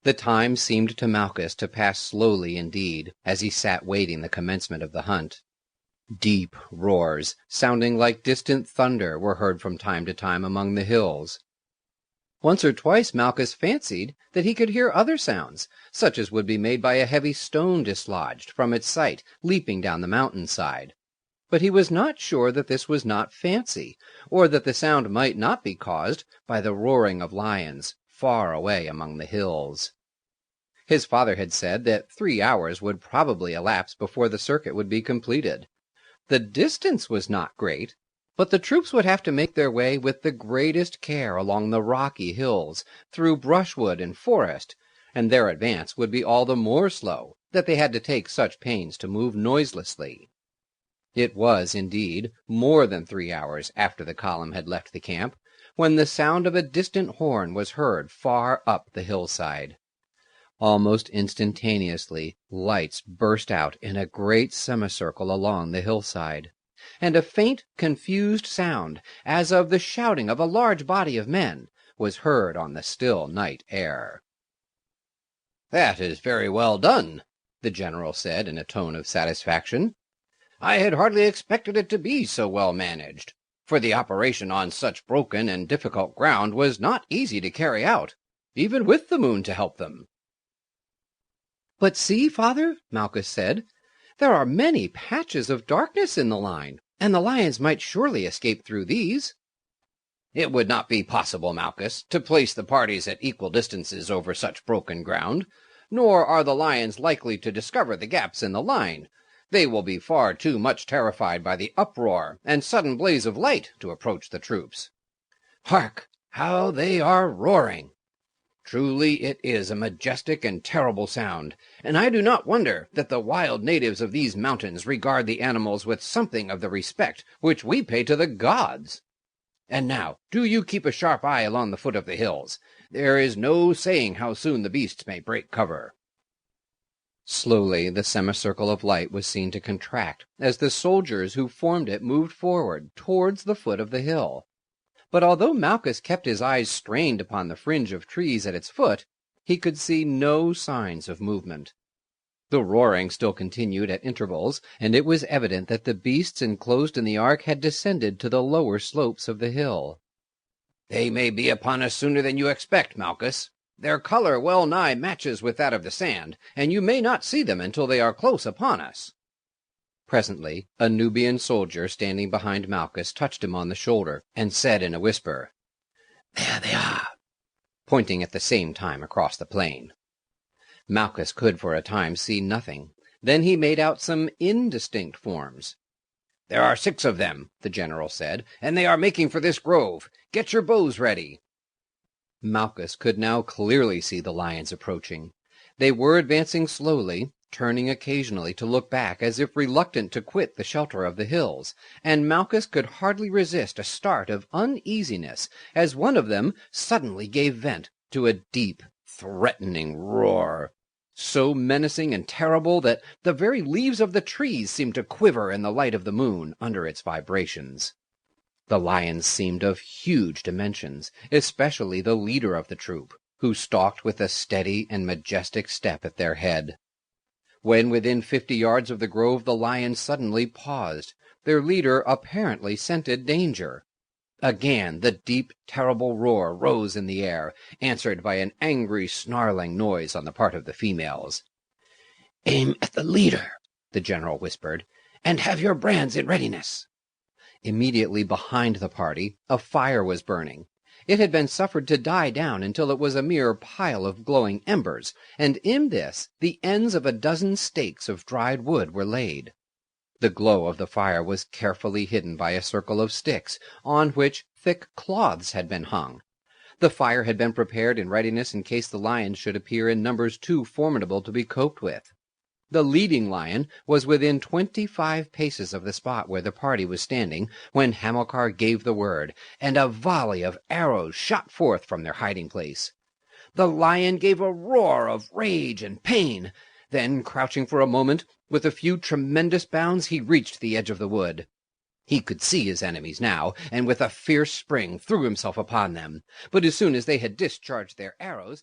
The time seemed to Malchus to pass slowly indeed, as he sat waiting the commencement of the hunt. Deep roars, sounding like distant thunder, were heard from time to time among the hills. Once or twice Malchus fancied that he could hear other sounds, such as would be made by a heavy stone dislodged from its site, leaping down the mountain-side. But he was not sure that this was not fancy, or that the sound might not be caused by the roaring of lions far away among the hills. His father had said that 3 hours would probably elapse before the circuit would be completed. The distance was not great, but the troops would have to make their way with the greatest care along the rocky hills, through brushwood and forest, and their advance would be all the more slow that they had to take such pains to move noiselessly. It was, indeed, more than 3 hours after the column had left the camp, when the sound of a distant horn was heard far up the hillside. Almost instantaneously lights burst out in a great semicircle along the hillside, and a faint, confused sound, as of the shouting of a large body of men, was heard on the still night air. "That is very well done," the general said in a tone of satisfaction. "I had hardly expected it to be so well managed, for the operation on such broken and difficult ground was not easy to carry out, even with the moon to help them." "But see, father," Malchus said, "there are many patches of darkness in the line, and the lions might surely escape through these." "It would not be possible, Malchus, to place the parties at equal distances over such broken ground, nor are the lions likely to discover the gaps in the line. They will be far too much terrified by the uproar and sudden blaze of light to approach the troops. Hark, how they are roaring! Truly it is a majestic and terrible sound, and I do not wonder that the wild natives of these mountains regard the animals with something of the respect which we pay to the gods. And now, do you keep a sharp eye along the foot of the hills. There is no saying how soon the beasts may break cover." Slowly the semicircle of light was seen to contract as the soldiers who formed it moved forward towards the foot of the hill. But although Malchus kept his eyes strained upon the fringe of trees at its foot, he could see no signs of movement. The roaring still continued at intervals, and it was evident that the beasts enclosed in the ark had descended to the lower slopes of the hill. "They may be upon us sooner than you expect, Malchus. Their color well nigh matches with that of the sand, and you may not see them until they are close upon us." Presently a Nubian soldier standing behind Malchus touched him on the shoulder, and said in a whisper, "There they are," pointing at the same time across the plain. Malchus could for a time see nothing. Then he made out some indistinct forms. "There are 6 of them," the general said, "and they are making for this grove. Get your bows ready." Malchus could now clearly see the lions approaching. They were advancing slowly, turning occasionally to look back as if reluctant to quit the shelter of the hills, and Malchus could hardly resist a start of uneasiness as one of them suddenly gave vent to a deep, threatening roar, so menacing and terrible that the very leaves of the trees seemed to quiver in the light of the moon under its vibrations. The lions seemed of huge dimensions, especially the leader of the troop, who stalked with a steady and majestic step at their head. When within 50 yards of the grove, the lions suddenly paused. Their leader apparently scented danger. Again the deep, terrible roar rose in the air, answered by an angry, snarling noise on the part of the females. "Aim at the leader," the general whispered, "and have your brands in readiness." Immediately behind the party a fire was burning. It had been suffered to die down until it was a mere pile of glowing embers, and in this the ends of a dozen stakes of dried wood were laid. The glow of the fire was carefully hidden by a circle of sticks, on which thick cloths had been hung. The fire had been prepared in readiness in case the lions should appear in numbers too formidable to be coped with. The leading lion was within 25 paces of the spot where the party was standing when Hamilcar gave the word, and a volley of arrows shot forth from their hiding-place. The lion gave a roar of rage and pain. Then, crouching for a moment, with a few tremendous bounds he reached the edge of the wood. He could see his enemies now, and with a fierce spring threw himself upon them. But as soon as they had discharged their arrows,